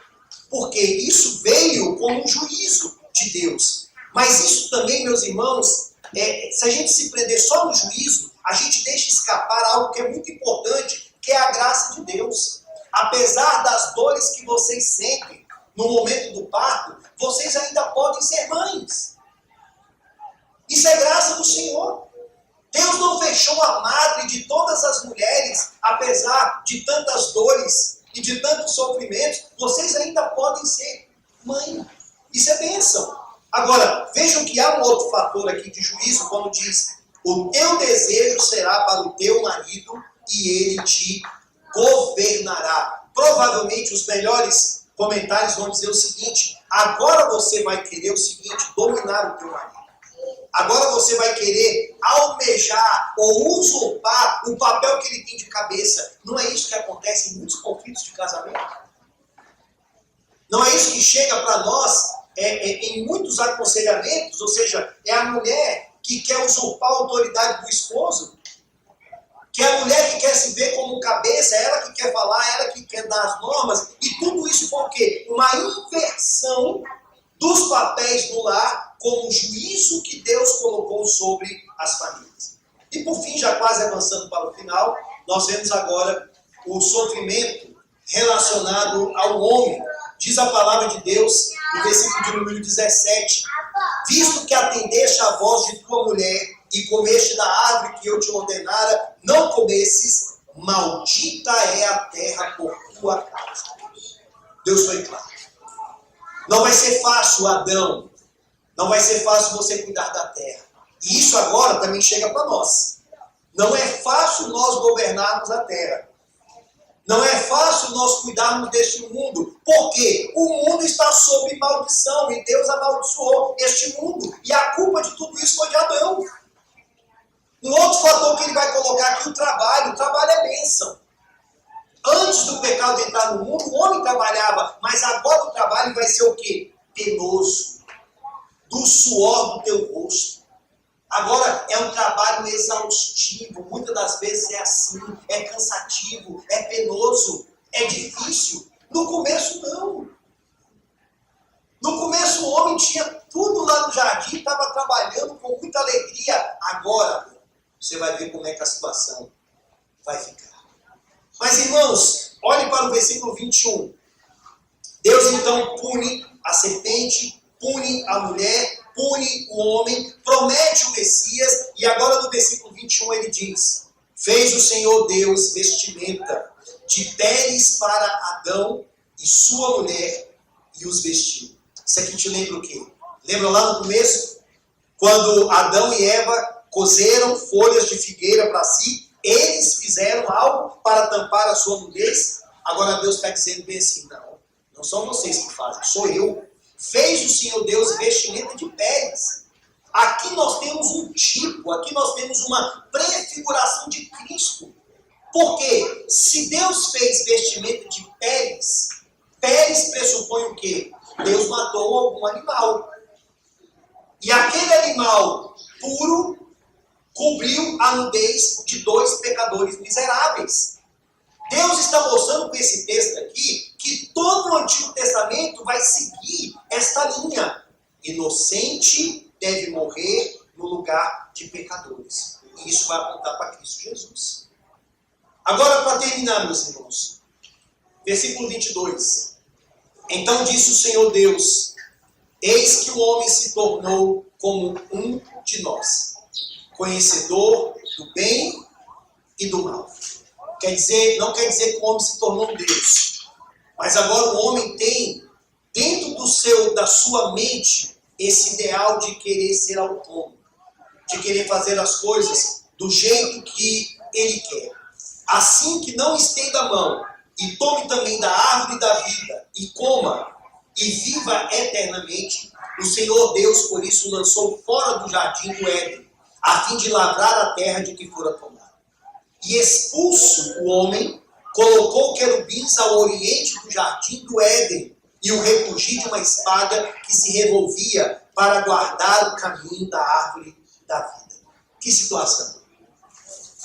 Porque isso veio como um juízo de Deus. Mas isso também, meus irmãos, se a gente se prender só no juízo, a gente deixa escapar algo que é muito importante, que é a graça de Deus. Apesar das dores que vocês sentem no momento do parto, vocês ainda podem ser mães. Isso é graça do Senhor. Deus não fechou a madre de todas as mulheres, apesar de tantas dores e de tantos sofrimentos, vocês ainda podem ser mãe. Isso é bênção. Agora, vejam que há um outro fator aqui de juízo, quando diz, o teu desejo será para o teu marido e ele te governará. Provavelmente os melhores comentários vão dizer o seguinte, agora você vai querer o seguinte, dominar o teu marido. Agora você vai querer almejar ou usurpar o papel que ele tem de cabeça. Não é isso que acontece em muitos conflitos de casamento? Não é isso que chega para nós em muitos aconselhamentos? Ou seja, é a mulher que quer usurpar a autoridade do esposo, que é a mulher que quer se ver como cabeça, é ela que quer falar, é ela que quer dar as normas, e tudo isso por quê? Uma inversão dos papéis no lar como juízo que Deus colocou sobre as famílias. E por fim, já quase avançando para o final, nós vemos agora o sofrimento relacionado ao homem. Diz a palavra de Deus, no versículo de número 17, visto que atendeste à voz de tua mulher e comeste da árvore que eu te ordenara, não comesses, maldita é a terra por tua causa. Deus foi claro. Não vai ser fácil, Adão. Não vai ser fácil você cuidar da terra. E isso agora também chega para nós. Não é fácil nós governarmos a terra. Não é fácil nós cuidarmos deste mundo. Porque o mundo está sob maldição. E Deus amaldiçoou este mundo. E a culpa de tudo isso foi de Adão. Um outro fator que ele vai colocar aqui, o trabalho. O trabalho é bênção. Antes do pecado entrar no mundo, o homem trabalhava, mas agora o trabalho vai ser o quê? Penoso. Do suor do teu rosto. Agora é um trabalho exaustivo. Muitas das vezes é assim, é cansativo, é penoso, é difícil. No começo não. No começo o homem tinha tudo lá no jardim, estava trabalhando com muita alegria. Agora você vai ver como é que a situação vai ficar. Mas, irmãos, olhe para o versículo 21. Deus, então, pune a serpente, pune a mulher, pune o homem, promete o Messias, e agora no versículo 21 ele diz, fez o Senhor Deus vestimenta de peles para Adão e sua mulher, e os vestiu. Isso aqui te lembra o quê? Lembra lá no começo? Quando Adão e Eva cozeram folhas de figueira para si, eles fizeram algo para tampar a sua nudez. Agora Deus está dizendo bem assim, não são vocês que fazem, sou eu. Fez o Senhor Deus vestimenta de peles. Aqui nós temos um tipo, aqui nós temos uma prefiguração de Cristo. Porque se Deus fez vestimenta de peles, peles pressupõe o quê? Deus matou algum animal. E aquele animal puro cobriu a nudez de dois pecadores miseráveis. Deus está mostrando com esse texto aqui que todo o Antigo Testamento vai seguir esta linha. Inocente deve morrer no lugar de pecadores. E isso vai apontar para Cristo Jesus. Agora, para terminar, meus irmãos, versículo 22. Então disse o Senhor Deus, eis que o homem se tornou como um de nós, conhecedor do bem e do mal. Não quer dizer que o homem se tornou um Deus. Mas agora o homem tem, dentro da sua mente, esse ideal de querer ser autônomo. De querer fazer as coisas do jeito que ele quer. Assim que não estenda a mão e tome também da árvore da vida e coma e viva eternamente, o Senhor Deus por isso lançou fora do jardim do Éden, a fim de lavrar a terra de que fora tomada. E expulso o homem, colocou querubins ao oriente do jardim do Éden, e o refugiu de uma espada que se revolvia para guardar o caminho da árvore da vida. Que situação!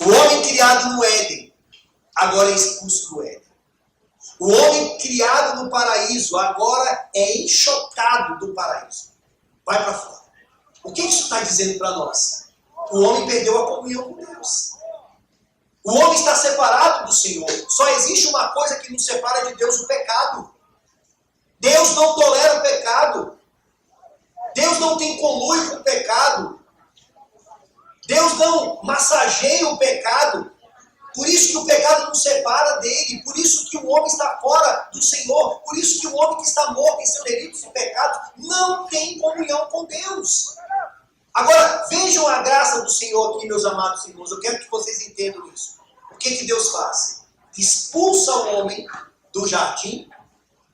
O homem criado no Éden, agora é expulso do Éden. O homem criado no paraíso, agora é enxotado do paraíso. Vai para fora. O que isso está dizendo para nós? O homem perdeu a comunhão com Deus. O homem está separado do Senhor. Só existe uma coisa que nos separa de Deus, o pecado. Deus não tolera o pecado. Deus não tem conluio com o pecado. Deus não massageia o pecado. Por isso que o pecado nos separa dele. Por isso que o homem está fora do Senhor. Por isso que o homem que está morto em seus delitos e pecados não tem comunhão com Deus. Agora, vejam a graça do Senhor aqui, meus amados irmãos. Eu quero que vocês entendam isso. O que Deus faz? Expulsa o homem do jardim,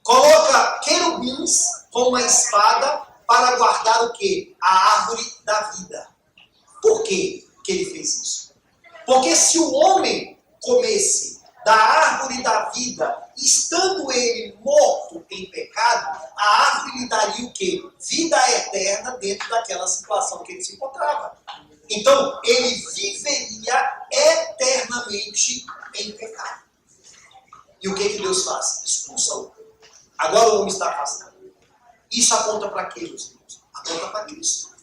coloca querubins com uma espada para guardar o quê? A árvore da vida. Por quê que ele fez isso? Porque se o homem comesse da árvore da vida, estando ele morto em pecado, a árvore lhe daria o quê? Vida eterna dentro daquela situação que ele se encontrava. Então, ele viveria eternamente em pecado. E o que Deus faz? Expulsa-o. Agora o homem está afastado. Isso aponta para quê, meus irmãos? Aponta para Cristo.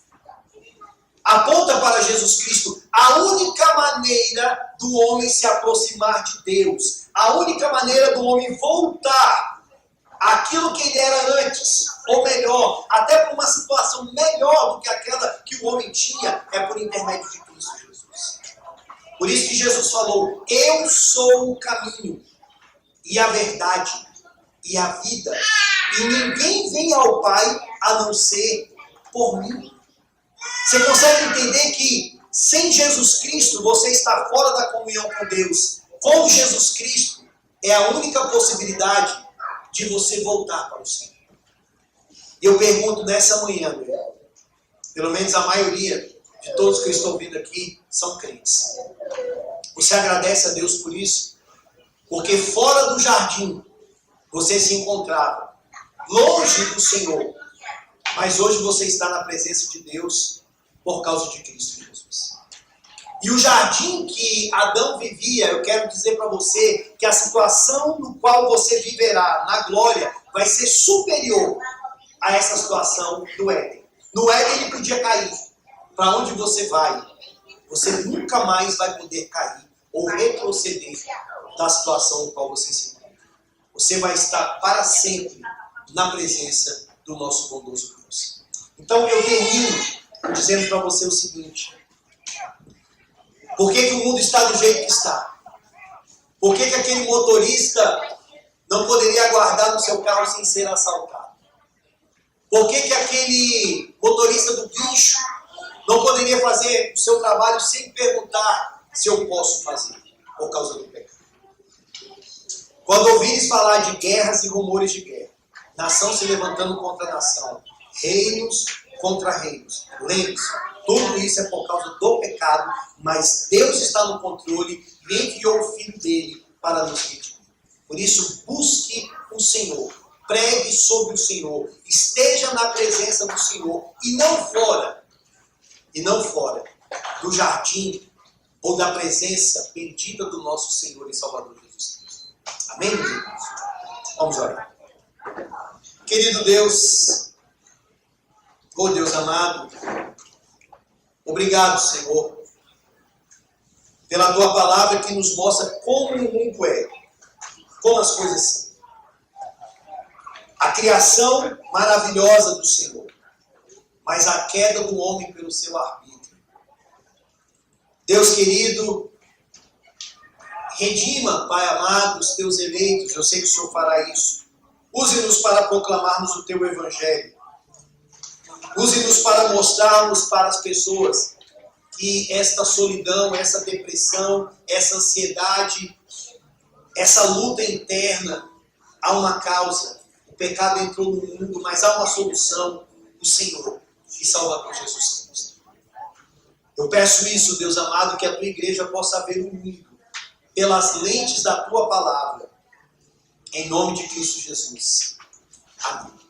Aponta para Jesus Cristo. A única maneira do homem se aproximar de Deus, a única maneira do homem voltar àquilo que ele era antes, ou melhor, até para uma situação melhor do que aquela que o homem tinha, é por intermédio de Cristo Jesus. Por isso que Jesus falou: eu sou o caminho, e a verdade, e a vida, e ninguém vem ao Pai a não ser por mim. Você consegue entender que sem Jesus Cristo você está fora da comunhão com Deus? Com Jesus Cristo é a única possibilidade de você voltar para o Senhor. E eu pergunto nessa manhã, pelo menos a maioria de todos que eu estou ouvindo aqui são crentes. Você agradece a Deus por isso? Porque fora do jardim você se encontrava longe do Senhor, mas hoje você está na presença de Deus por causa de Cristo Jesus. E o jardim que Adão vivia, eu quero dizer para você que a situação no qual você viverá na glória vai ser superior a essa situação do Éden. No Éden ele podia cair. Para onde você vai, você nunca mais vai poder cair ou retroceder da situação no qual você se encontra. Você vai estar para sempre na presença do nosso bondoso Deus. Então eu termino dizendo para você o seguinte: por que o mundo está do jeito que está? Por que aquele motorista não poderia aguardar no seu carro sem ser assaltado? Por que aquele motorista do guincho não poderia fazer o seu trabalho sem perguntar se eu posso fazer, por causa do pecado? Quando ouvires falar de guerras e rumores de guerra, nação se levantando contra nação, reinos contra reinos, lembre-se, tudo isso é por causa do pecado, mas Deus está no controle e enviou o Filho dele para nos redimir. Por isso, busque o Senhor, pregue sobre o Senhor, esteja na presença do Senhor e não fora do jardim ou da presença bendita do nosso Senhor e Salvador Jesus Cristo. Amém, meus irmãos? Vamos orar. Querido Deus, oh Deus amado, obrigado, Senhor, pela Tua palavra que nos mostra como o mundo é, como as coisas são. A criação maravilhosa do Senhor, mas a queda do homem pelo seu arbítrio. Deus querido, redima, Pai amado, os Teus eleitos, eu sei que o Senhor fará isso. Use-nos para proclamarmos o Teu Evangelho. Use-nos para mostrarmos para as pessoas que esta solidão, essa depressão, essa ansiedade, essa luta interna, há uma causa. O pecado entrou no mundo, mas há uma solução: o Senhor e Salvador Jesus Cristo. Eu peço isso, Deus amado, que a Tua igreja possa ver o mundo pelas lentes da Tua palavra. Em nome de Cristo Jesus. Amém.